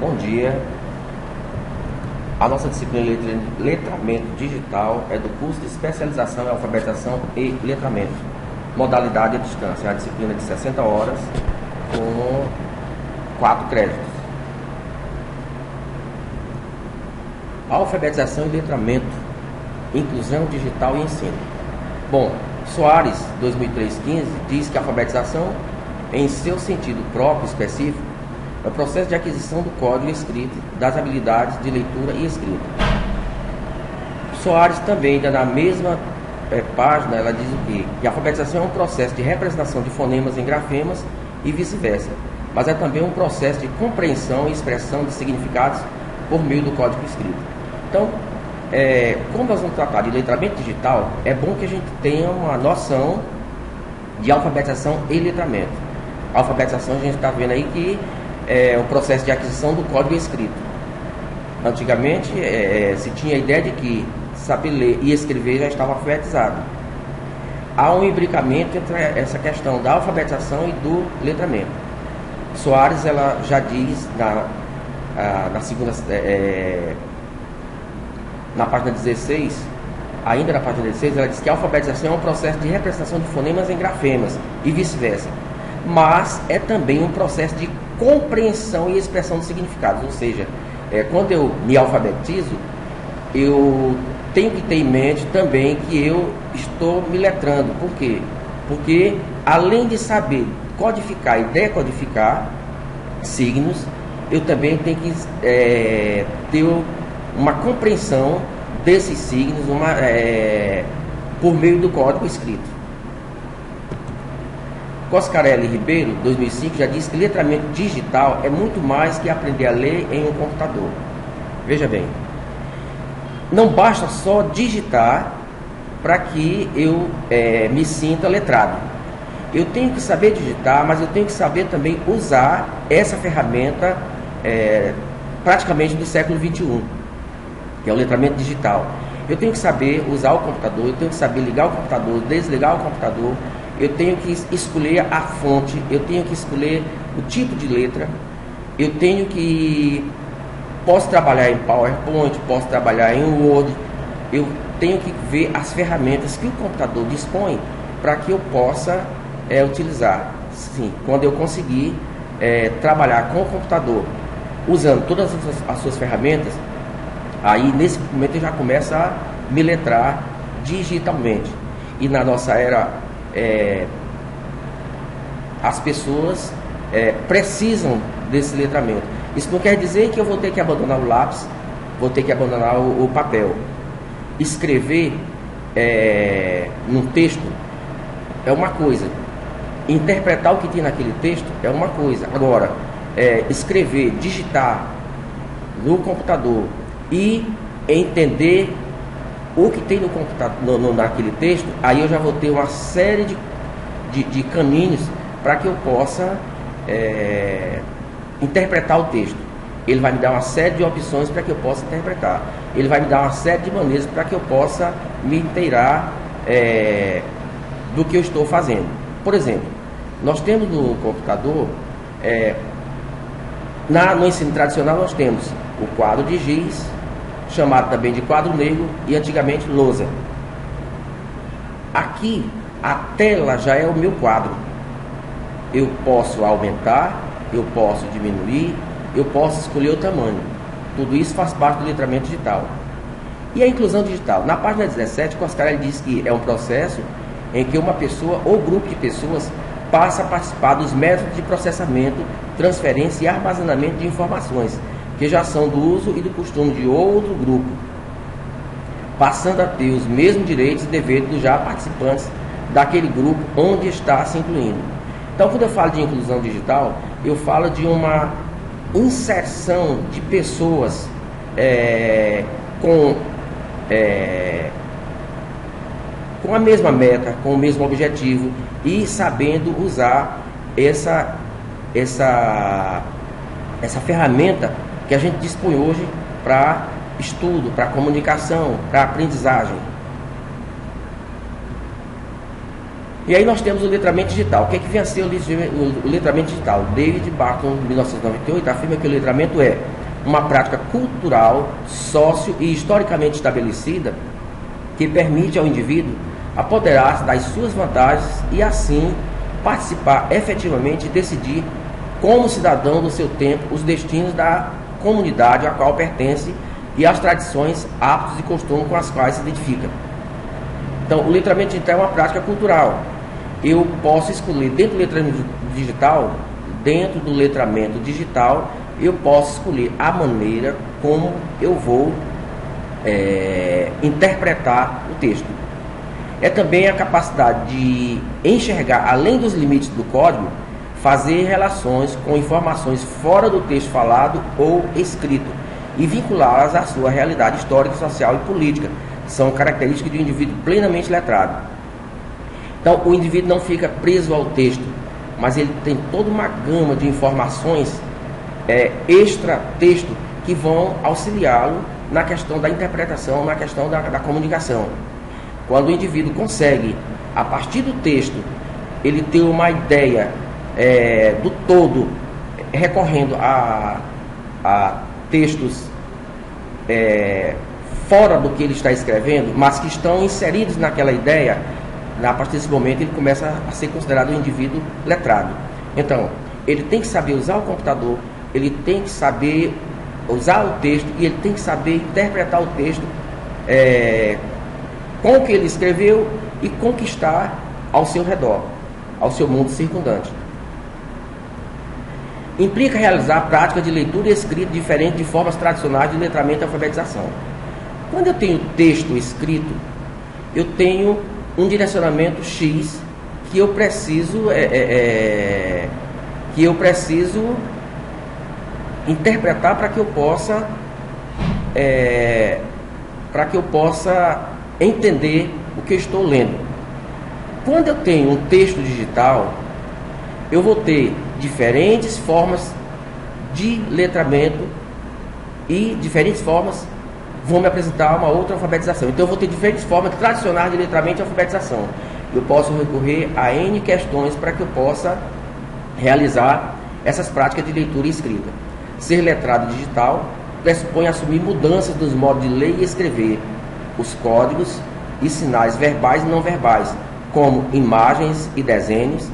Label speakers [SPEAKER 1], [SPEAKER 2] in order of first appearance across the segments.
[SPEAKER 1] Bom dia. A nossa disciplina de letramento digital é do curso de especialização em alfabetização e letramento. Modalidade à distância, é a disciplina de 60 horas com 4 créditos. Alfabetização e letramento, inclusão digital e ensino. Bom, Soares, 2003-15, diz que a alfabetização, em seu sentido próprio específico, é o processo de aquisição do código escrito, das habilidades de leitura e escrita. Soares também, ainda na mesma página, ela diz o quê? Que a alfabetização é um processo de representação de fonemas em grafemas e vice-versa, mas é também um processo de compreensão e expressão de significados por meio do código escrito. Então, como nós vamos tratar de letramento digital, é bom que a gente tenha uma noção de alfabetização e letramento. A alfabetização, a gente está vendo aí que é o processo de aquisição do código escrito. Antigamente, se tinha a ideia de que saber ler e escrever já estava alfabetizado. Há um imbricamento entre essa questão da alfabetização e do letramento. Soares, ela já diz na segunda, na página 16, ainda na página 16, ela diz que a alfabetização é um processo de representação de fonemas em grafemas e vice-versa, mas é também um processo de compreensão e expressão de significados, ou seja, quando eu me alfabetizo, eu tenho que ter em mente também que eu estou me letrando. Por quê? Porque além de saber codificar e decodificar signos, eu também tenho que ter uma compreensão desses signos por meio do código escrito. Coscarelli Ribeiro, 2005, já disse que letramento digital é muito mais que aprender a ler em um computador. Veja bem, não basta só digitar para que eu me sinta letrado. Eu tenho que saber digitar, mas eu tenho que saber também usar essa ferramenta praticamente do século XXI, que é o letramento digital. Eu tenho que saber usar o computador, eu tenho que saber ligar o computador, desligar o computador, eu tenho que escolher a fonte, eu tenho que escolher o tipo de letra, eu tenho que... Posso trabalhar em PowerPoint, posso trabalhar em Word, eu tenho que ver as ferramentas que o computador dispõe para que eu possa utilizar. Sim, quando eu conseguir trabalhar com o computador, usando todas as suas ferramentas, aí nesse momento eu já começo a me letrar digitalmente. E na nossa era, as pessoas precisam desse letramento. Isso não quer dizer que eu vou ter que abandonar o lápis, vou ter que abandonar o papel. Escrever num texto é uma coisa, interpretar o que tem naquele texto é uma coisa. Agora, escrever, digitar no computador e entender o que tem no computador, naquele texto, aí eu já vou ter uma série de caminhos para que eu possa interpretar o texto. Ele vai me dar uma série de opções para que eu possa interpretar. Ele vai me dar uma série de maneiras para que eu possa me inteirar do que eu estou fazendo. Por exemplo, nós temos no computador, no ensino tradicional, nós temos o quadro de giz, chamado também de quadro negro, e antigamente lousa. Aqui, a tela já é o meu quadro. Eu posso aumentar, eu posso diminuir, eu posso escolher o tamanho. Tudo isso faz parte do letramento digital. E a inclusão digital? Na página 17, Coscarelli diz que é um processo em que uma pessoa ou grupo de pessoas passa a participar dos métodos de processamento, transferência e armazenamento de informações, que já são do uso e do costume de outro grupo, passando a ter os mesmos direitos e deveres dos já participantes daquele grupo onde está se incluindo. Então, quando eu falo de inclusão digital, eu falo de uma inserção de pessoas com a mesma meta, com o mesmo objetivo e sabendo usar essa ferramenta que a gente dispõe hoje para estudo, para comunicação, para aprendizagem. E aí nós temos o letramento digital. O que é que vem a ser o letramento digital? David Barton, em 1998, afirma que o letramento é uma prática cultural, sócio e historicamente estabelecida que permite ao indivíduo apoderar-se das suas vantagens e assim participar efetivamente e decidir como cidadão do seu tempo os destinos da comunidade a qual pertence e as tradições, hábitos e costumes com as quais se identifica. Então, o letramento digital é uma prática cultural. Eu posso escolher dentro do letramento digital, eu posso escolher a maneira como eu vou interpretar o texto. É também a capacidade de enxergar, além dos limites do código, fazer relações com informações fora do texto falado ou escrito e vinculá-las à sua realidade histórica, social e política. São características de um indivíduo plenamente letrado. Então, o indivíduo não fica preso ao texto, mas ele tem toda uma gama de informações extra-texto que vão auxiliá-lo na questão da interpretação, na questão da comunicação. Quando o indivíduo consegue, a partir do texto, ele ter uma ideia do todo, recorrendo a textos fora do que ele está escrevendo, mas que estão inseridos naquela ideia, a partir desse momento ele começa a ser considerado um indivíduo letrado. Então, ele tem que saber usar o computador, ele tem que saber usar o texto e ele tem que saber interpretar o texto com o que ele escreveu e com o que está ao seu redor, ao seu mundo circundante. Implica realizar a prática de leitura e escrita diferente de formas tradicionais de letramento e alfabetização. Quando eu tenho texto escrito, eu tenho um direcionamento X que eu preciso interpretar para que eu possa entender o que eu estou lendo. Quando eu tenho um texto digital, eu vou ter diferentes formas de letramento e diferentes formas vão me apresentar uma outra alfabetização. Então eu vou ter diferentes formas tradicionais de letramento e alfabetização. Eu posso recorrer a N questões para que eu possa realizar essas práticas de leitura e escrita. Ser letrado digital pressupõe assumir mudanças dos modos de ler e escrever, os códigos e sinais verbais e não verbais, como imagens e desenhos,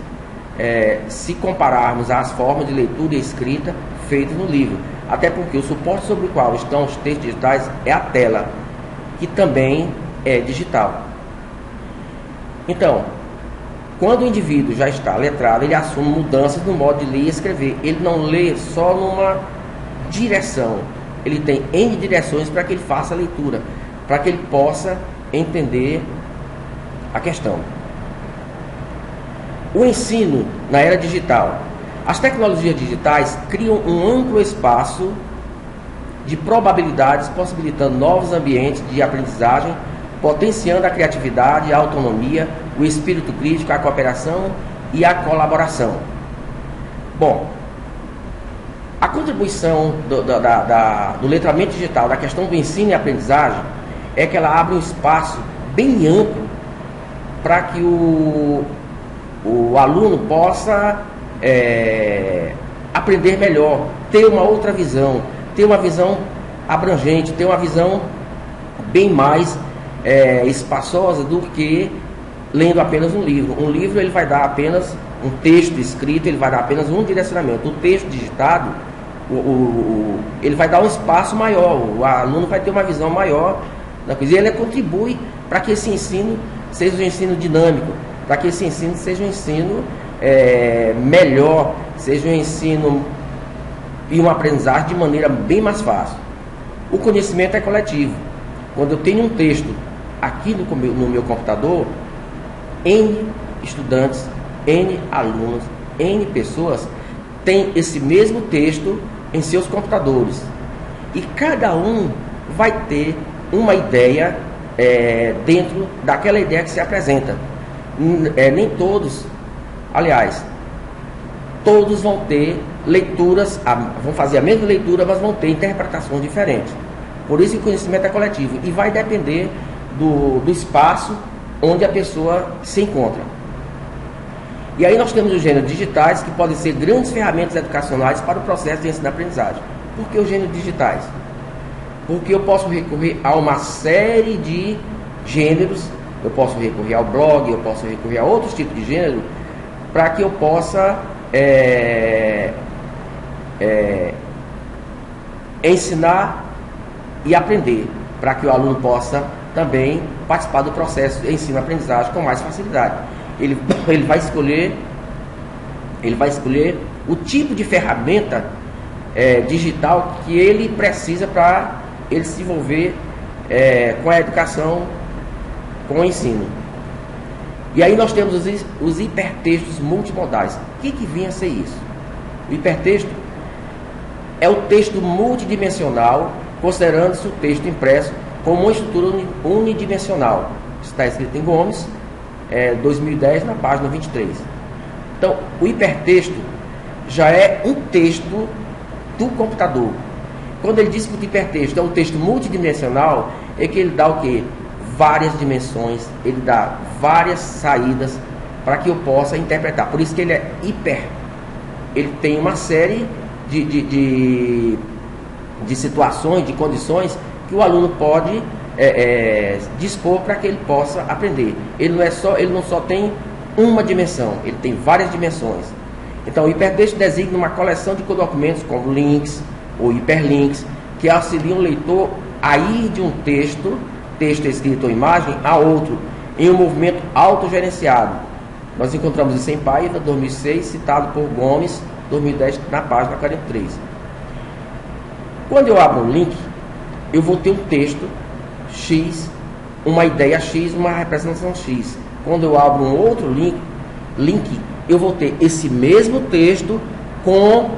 [SPEAKER 1] se compararmos às formas de leitura e escrita feitas no livro. Até porque o suporte sobre o qual estão os textos digitais é a tela, que também é digital. Então, quando o indivíduo já está letrado, ele assume mudanças no modo de ler e escrever. Ele não lê só numa direção, ele tem N direções para que ele faça a leitura, para que ele possa entender a questão. O ensino na era digital. As tecnologias digitais criam um amplo espaço de probabilidades, possibilitando novos ambientes de aprendizagem, potenciando a criatividade, a autonomia, o espírito crítico, a cooperação e a colaboração. Bom, a contribuição do letramento digital, da questão do ensino e aprendizagem, é que ela abre um espaço bem amplo para que o aluno possa aprender melhor, ter uma outra visão, ter uma visão abrangente, ter uma visão bem mais espaçosa do que lendo apenas um livro. Um livro ele vai dar apenas um texto escrito, ele vai dar apenas um direcionamento. O texto digitado, ele vai dar um espaço maior, o aluno vai ter uma visão maior da coisa, e ele contribui para que esse ensino seja um ensino dinâmico, para que esse ensino seja um ensino melhor, seja um ensino e uma aprendizagem de maneira bem mais fácil. O conhecimento é coletivo. Quando eu tenho um texto aqui no meu computador, N estudantes, N alunos, N pessoas têm esse mesmo texto em seus computadores. E cada um vai ter uma ideia dentro daquela ideia que se apresenta. Nem todos, aliás, todos vão ter leituras, vão fazer a mesma leitura, mas vão ter interpretações diferentes. Por isso que o conhecimento é coletivo e vai depender do espaço onde a pessoa se encontra. E aí nós temos os gêneros digitais, que podem ser grandes ferramentas educacionais para o processo de ensino-aprendizagem. Por que os gêneros digitais? Porque eu posso recorrer a uma série de gêneros, eu posso recorrer ao blog, eu posso recorrer a outros tipos de gênero, para que eu possa ensinar e aprender, para que o aluno possa também participar do processo de ensino-aprendizagem com mais facilidade. Ele vai escolher o tipo de ferramenta digital que ele precisa para ele se envolver com a educação, com o ensino. E aí nós temos os hipertextos multimodais. O que vem a ser isso? O hipertexto é o texto multidimensional, considerando-se o texto impresso como uma estrutura unidimensional. Está escrito em Gomes, 2010, na página 23. Então, o hipertexto já é um texto do computador. Quando ele diz que o hipertexto é um texto multidimensional, é que ele dá o quê? Várias dimensões, ele dá várias saídas para que eu possa interpretar. Por isso que ele é hiper. Ele tem uma série de situações, de condições que o aluno pode dispor para que ele possa aprender. Ele não só tem uma dimensão, ele tem várias dimensões. Então, o hipertexto designa uma coleção de documentos como links ou hiperlinks que auxiliam o leitor a ir de um texto escrito ou imagem a outro em um movimento autogerenciado. Nós encontramos isso em Paiva, 2006, citado por Gomes, 2010, na página 43. Quando eu abro um link, eu vou ter um texto X, uma ideia X, uma representação X. Quando eu abro um outro link, eu vou ter esse mesmo texto com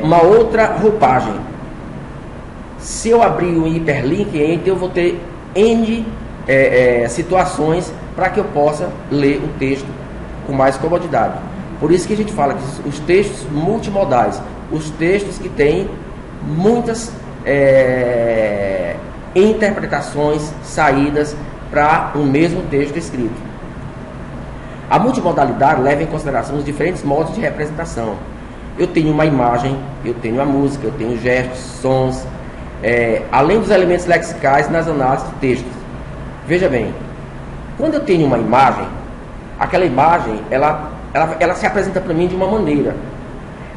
[SPEAKER 1] uma outra roupagem. Se eu abrir um hiperlink, então eu vou ter N situações para que eu possa ler o texto com mais comodidade. Por isso que a gente fala que os textos multimodais, os textos que têm muitas interpretações, saídas para um mesmo texto escrito. A multimodalidade leva em consideração os diferentes modos de representação. Eu tenho uma imagem, eu tenho a música, eu tenho gestos, sons, além dos elementos lexicais nas análises de textos. Veja bem, quando eu tenho uma imagem, aquela imagem, ela se apresenta para mim de uma maneira,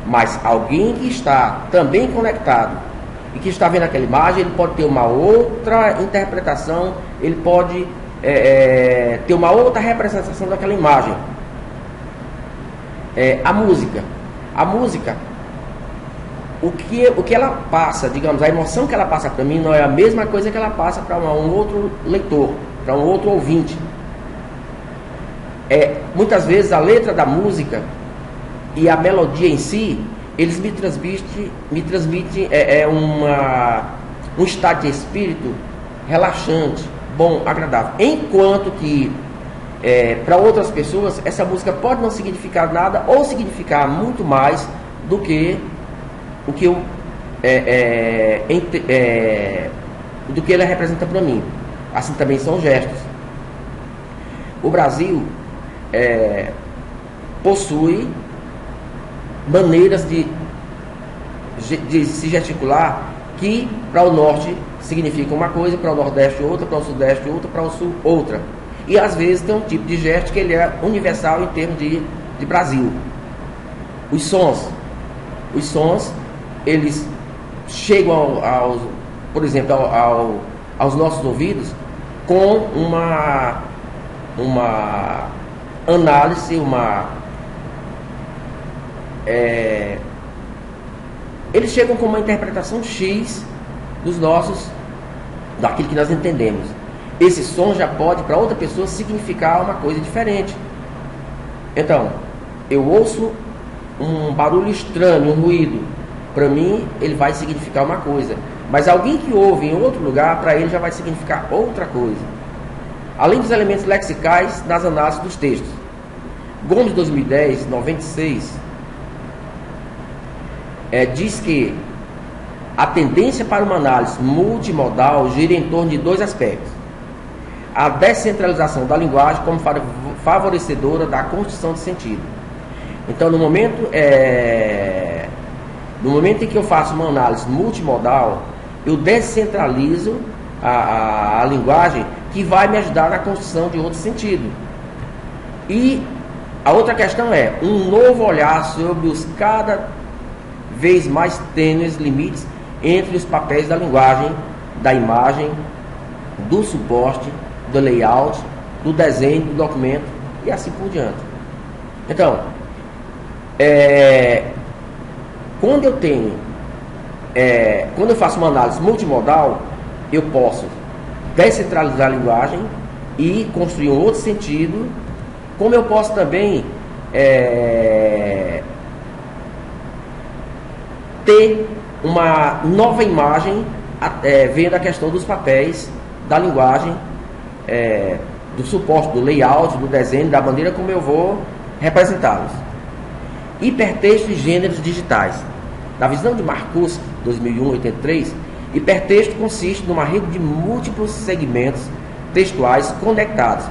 [SPEAKER 1] mas alguém que está também conectado e que está vendo aquela imagem, ele pode ter uma outra interpretação, ele pode ter uma outra representação daquela imagem. A música, o que ela passa, digamos, a emoção que ela passa para mim não é a mesma coisa que ela passa para um outro leitor, para um outro ouvinte. Muitas vezes a letra da música e a melodia em si, eles me transmitem um estado de espírito relaxante, bom, agradável. Enquanto que para outras pessoas essa música pode não significar nada ou significar muito mais do que o que do que ela representa para mim. Assim também são gestos. O Brasil possui maneiras de se gesticular que para o norte significa uma coisa, para o nordeste outra, para o sudeste outra, para o sul outra. E às vezes tem um tipo de gesto que ele é universal em termos de Brasil. Os sons, eles chegam por exemplo, aos nossos ouvidos com uma análise, eles chegam com uma interpretação X daquilo que nós entendemos. Esse som já pode para outra pessoa significar uma coisa diferente. Então, eu ouço um barulho estranho, um ruído, para mim ele vai significar uma coisa, mas alguém que ouve em outro lugar, para ele já vai significar outra coisa. Além dos elementos lexicais nas análises dos textos. Gomes 2010, 96, diz que a tendência para uma análise multimodal gira em torno de dois aspectos: a descentralização da linguagem, como favorecedora da construção de sentido. Então, no momento em que eu faço uma análise multimodal, eu descentralizo a linguagem, que vai me ajudar na construção de outro sentido. E a outra questão é um novo olhar sobre os cada vez mais tênues limites entre os papéis da linguagem, da imagem, do suporte, do layout, do desenho, do documento e assim por diante. Então, quando eu faço uma análise multimodal, eu posso descentralizar a linguagem e construir um outro sentido, como eu posso também ter uma nova imagem, vendo a questão dos papéis da linguagem, do suporte, do layout, do desenho, da maneira como eu vou representá-los. Hipertexto e gêneros digitais. Na visão de Markowski, 2001-83, hipertexto consiste numa rede de múltiplos segmentos textuais conectados,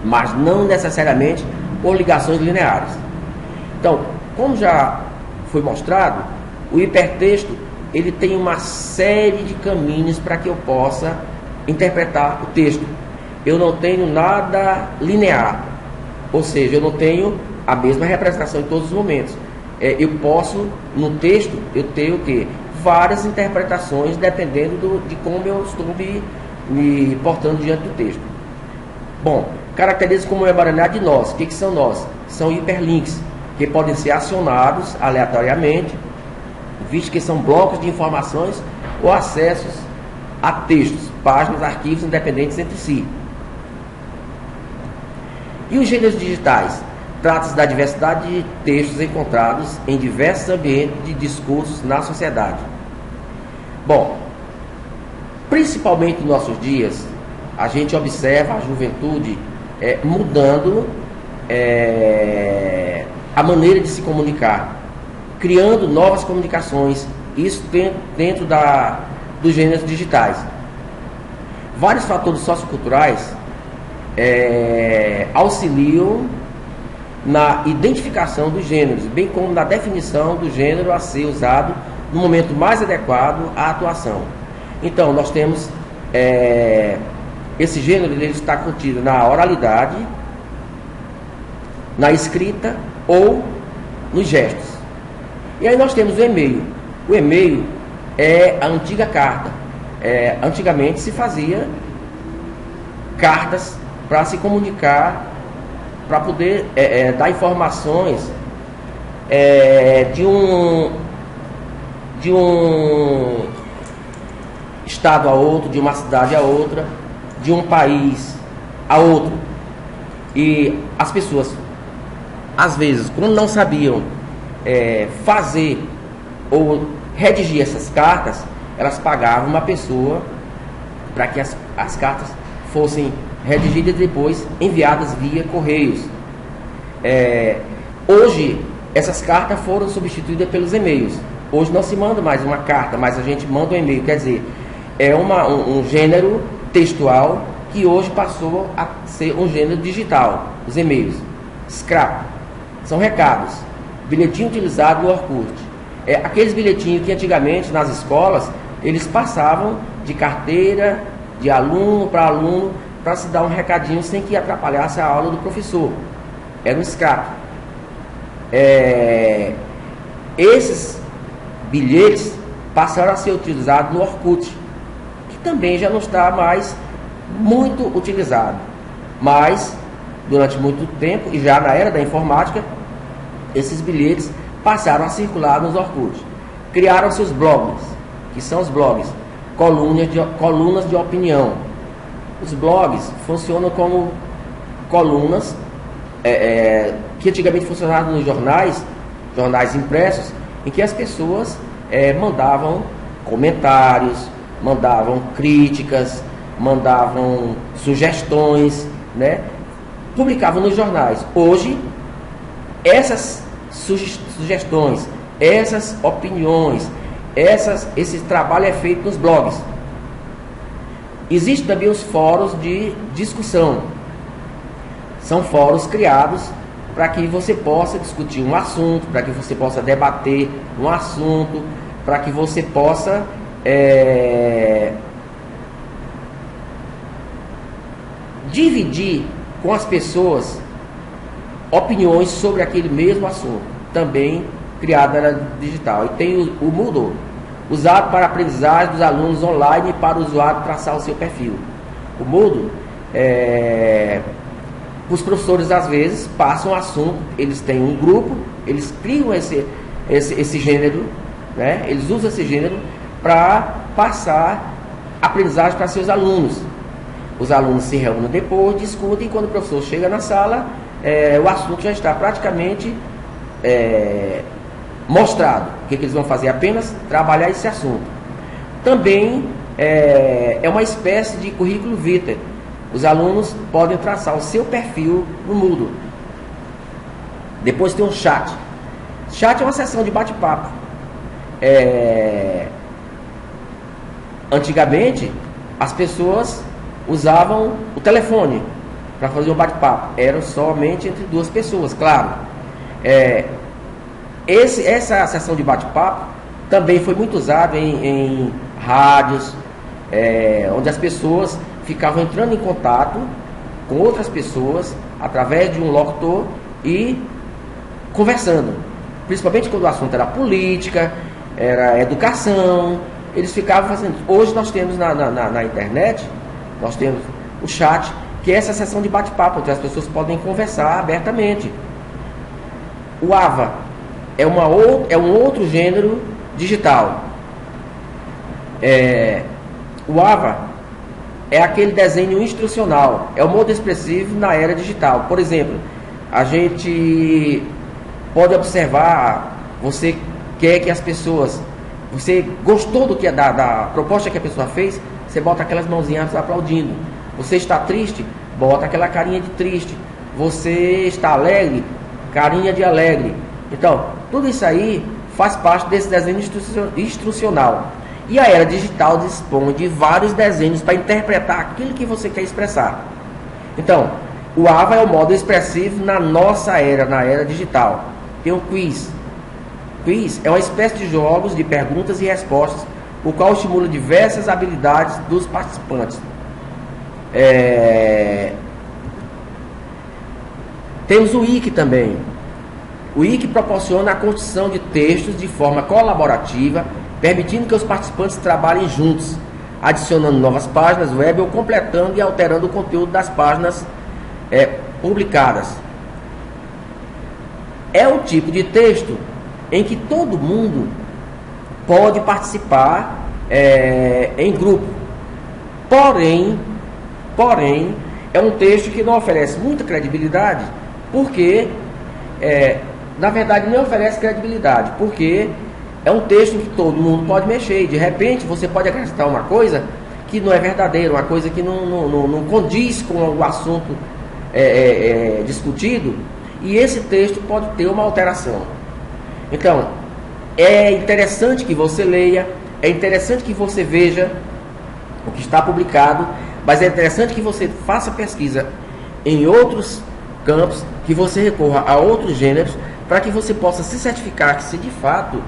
[SPEAKER 1] mas não necessariamente por ligações lineares. Então, como já foi mostrado, o hipertexto ele tem uma série de caminhos para que eu possa interpretar o texto. Eu não tenho nada linear, ou seja, eu não tenho a mesma representação em todos os momentos. Eu posso, no texto, eu tenho o quê? Várias interpretações dependendo de como eu estou me portando diante do texto. Bom, características como emaranhado de nós. O que são nós? São hiperlinks, que podem ser acionados aleatoriamente, visto que são blocos de informações ou acessos a textos, páginas, arquivos independentes entre si. E os gêneros digitais? Trata-se da diversidade de textos encontrados em diversos ambientes de discursos na sociedade. Bom, principalmente nos nossos dias, a gente observa a juventude mudando a maneira de se comunicar, criando novas comunicações, isso dentro dos gêneros digitais. Vários fatores socioculturais auxiliam na identificação dos gêneros, bem como na definição do gênero a ser usado no momento mais adequado à atuação. Então, nós temos esse gênero, ele está contido na oralidade, na escrita ou nos gestos. E aí nós temos o e-mail. O e-mail é a antiga carta. Antigamente se fazia cartas para se comunicar, para poder dar informações de um estado a outro, de uma cidade a outra, de um país a outro. E as pessoas, às vezes, quando não sabiam fazer ou redigir essas cartas, elas pagavam uma pessoa para que as cartas fossem redigidas e depois enviadas via correios. Hoje, essas cartas foram substituídas pelos e-mails. Hoje não se manda mais uma carta, mas a gente manda um e-mail. Quer dizer, é um gênero textual que hoje passou a ser um gênero digital. Os e-mails. Scrap. São recados. Bilhetinho utilizado no Orkut. Aqueles bilhetinhos que antigamente nas escolas eles passavam de carteira, de aluno para aluno, para se dar um recadinho sem que atrapalhasse a aula do professor. Era um scrap. Esses bilhetes passaram a ser utilizados no Orkut, que também já não está mais muito utilizado. Mas, durante muito tempo, e já na era da informática, esses bilhetes passaram a circular nos Orkut. Criaram-se os blogs, que são os blogs, colunas de opinião. Os blogs funcionam como colunas que antigamente funcionavam nos jornais impressos, em que as pessoas mandavam comentários, mandavam críticas, mandavam sugestões, né? Publicavam nos jornais. Hoje, essas sugestões, essas opiniões, esse trabalho é feito nos blogs. Existem também os fóruns de discussão. São fóruns criados para que você possa discutir um assunto, para que você possa debater um assunto, para que você possa dividir com as pessoas opiniões sobre aquele mesmo assunto, também criado na era digital. E tem o Moodle, usado para a aprendizagem dos alunos online e para o usuário traçar o seu perfil. O Moodle, os professores às vezes passam o assunto, eles têm um grupo, eles criam esse gênero, né? Eles usam esse gênero para passar aprendizagem para seus alunos. Os alunos se reúnem depois, discutem, e quando o professor chega na sala, o assunto já está praticamente mostrado. O que eles vão fazer? Apenas trabalhar esse assunto. Também é uma espécie de currículo vitae. Os alunos podem traçar o seu perfil no Moodle. Depois tem um chat. Chat é uma sessão de bate-papo. Antigamente, as pessoas usavam o telefone para fazer um bate-papo. Era somente entre duas pessoas, claro. Essa sessão de bate-papo também foi muito usada em rádios, onde as pessoas ficavam entrando em contato com outras pessoas através de um locutor e conversando. Principalmente quando o assunto era política, era educação, eles ficavam fazendo. Hoje nós temos na internet, nós temos o chat, que é essa sessão de bate-papo, onde as pessoas podem conversar abertamente. O AVA é um outro gênero digital. O AVA é aquele desenho instrucional, é o modo expressivo na era digital. Por exemplo, a gente pode observar, você quer que as pessoas, você gostou da proposta que a pessoa fez, você bota aquelas mãozinhas aplaudindo. Você está triste, bota aquela carinha de triste. Você está alegre, carinha de alegre. Então, tudo isso aí faz parte desse desenho instrucional. E a era digital dispõe de vários desenhos para interpretar aquilo que você quer expressar. Então, o AVA é o modo expressivo na nossa era, na era digital. Tem o quiz. Quiz é uma espécie de jogos de perguntas e respostas, o qual estimula diversas habilidades dos participantes. Temos o Wiki também. O Wiki proporciona a construção de textos de forma colaborativa, permitindo que os participantes trabalhem juntos, adicionando novas páginas web ou completando e alterando o conteúdo das páginas publicadas. É o tipo de texto em que todo mundo pode participar em grupo. Porém, é um texto que não oferece muita credibilidade, porque, na verdade, não oferece credibilidade, porque é um texto em que todo mundo pode mexer, e de repente você pode acrescentar uma coisa que não é verdadeira, uma coisa que não condiz com o assunto discutido, e esse texto pode ter uma alteração. Então, é interessante que você leia, é interessante que você veja o que está publicado, mas é interessante que você faça pesquisa em outros campos, que você recorra a outros gêneros, para que você possa se certificar que, se de fato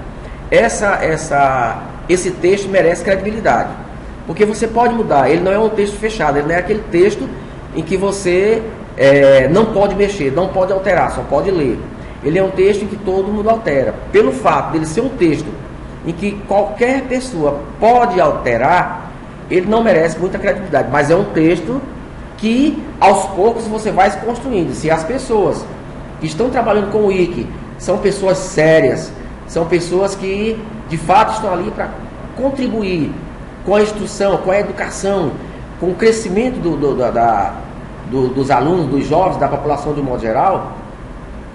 [SPEAKER 1] esse texto merece credibilidade. Porque você pode mudar, ele não é um texto fechado, ele não é aquele texto em que você não pode mexer, não pode alterar, só pode ler. Ele é um texto em que todo mundo altera. Pelo fato dele ser um texto em que qualquer pessoa pode alterar, ele não merece muita credibilidade, mas é um texto que aos poucos você vai se construindo. Se as pessoas que estão trabalhando com o Wiki são pessoas sérias, são pessoas que de fato estão ali para contribuir com a instrução, com a educação, com o crescimento dos alunos, dos jovens, da população de um modo geral,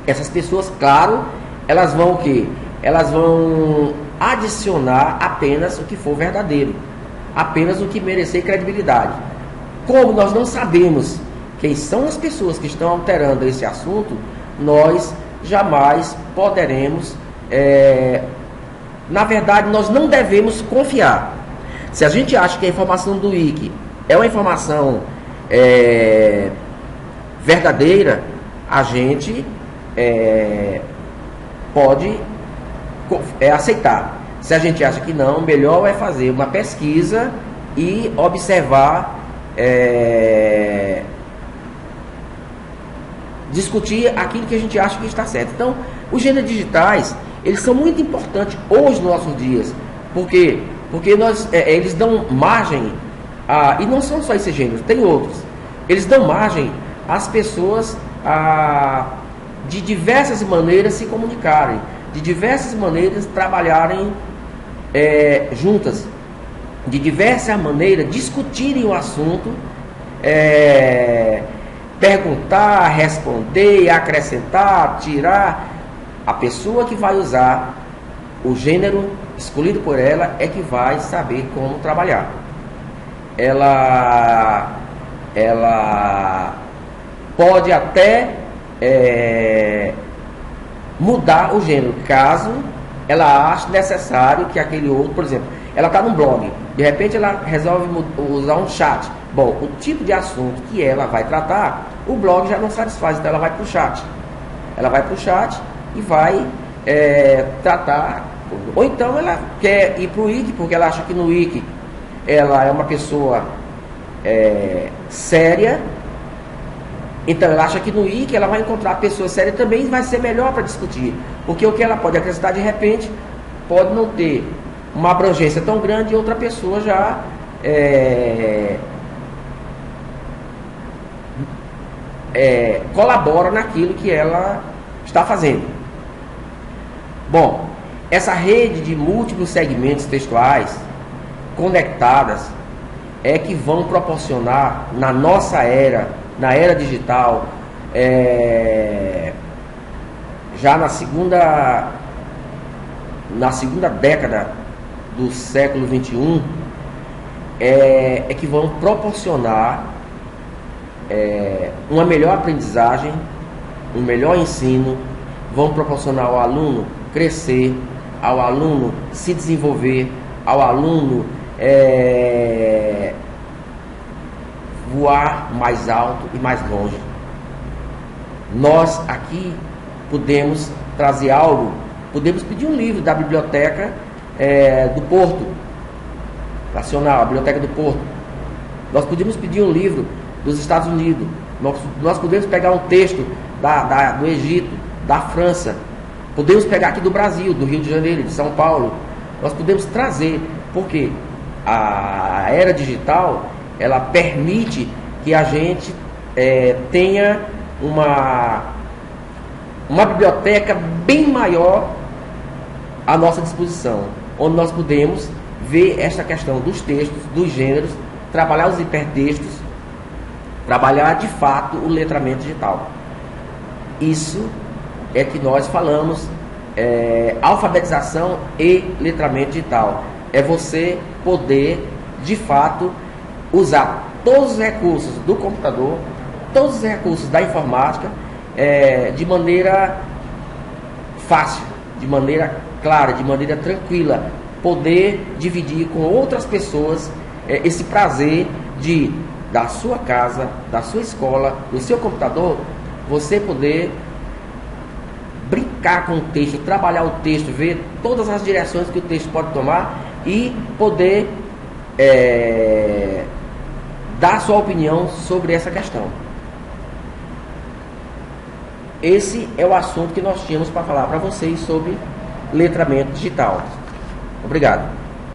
[SPEAKER 1] essas pessoas, claro, elas vão o quê? Elas vão adicionar apenas o que for verdadeiro, apenas o que merecer credibilidade. Como nós não sabemos quem são as pessoas que estão alterando esse assunto, nós jamais poderemos, na verdade, nós não devemos confiar. Se a gente acha que a informação do Wiki é uma informação verdadeira, a gente pode aceitar. Se a gente acha que não, melhor é fazer uma pesquisa e observar, discutir aquilo que a gente acha que está certo. Então, os gêneros digitais, eles são muito importantes hoje nos nossos dias. Por quê? Porque eles dão margem e não são só esses gêneros, tem outros. Eles dão margem às pessoas de diversas maneiras se comunicarem, de diversas maneiras trabalharem juntas, de diversas maneiras discutirem o assunto, perguntar, responder, acrescentar, tirar. A pessoa que vai usar o gênero escolhido por ela é que vai saber como trabalhar. Ela pode até mudar o gênero, caso ela ache necessário que aquele outro, por exemplo, ela está num blog, de repente ela resolve usar um chat. Bom, o tipo de assunto que ela vai tratar, o blog já não satisfaz, então ela vai para o chat. Ela vai para o chat e vai tratar. Ou então ela quer ir para o Wiki, porque ela acha que no Wiki ela é uma pessoa séria. Então ela acha que no Wiki ela vai encontrar pessoas sérias também e vai ser melhor para discutir. Porque o que ela pode acrescentar de repente pode não ter uma abrangência tão grande e outra pessoa já colabora naquilo que ela está fazendo. Bom, essa rede de múltiplos segmentos textuais conectadas é que vão proporcionar na nossa era, na era digital, já na segunda década do século XXI, que vão proporcionar uma melhor aprendizagem, um melhor ensino, vão proporcionar ao aluno crescer, ao aluno se desenvolver, ao aluno voar mais alto e mais longe. Nós aqui podemos trazer algo, podemos pedir um livro da Biblioteca do Porto Nacional, a Biblioteca do Porto. Nós podemos pedir um livro dos Estados Unidos, nós podemos pegar um texto do Egito, da França, podemos pegar aqui do Brasil, do Rio de Janeiro, de São Paulo. Nós podemos trazer, porque a era digital, ela permite que a gente tenha uma biblioteca bem maior à nossa disposição, onde nós podemos ver esta questão dos textos, dos gêneros, trabalhar os hipertextos, trabalhar de fato o letramento digital. Isso é que nós falamos alfabetização e letramento digital. É você poder de fato usar todos os recursos do computador, todos os recursos da informática, de maneira fácil, de maneira clara, de maneira tranquila, poder dividir com outras pessoas esse prazer de, da sua casa, da sua escola, do seu computador, você poder brincar com o texto, trabalhar o texto, ver todas as direções que o texto pode tomar e poder dar sua opinião sobre essa questão. Esse é o assunto que nós tínhamos para falar para vocês sobre letramento digital. Obrigado.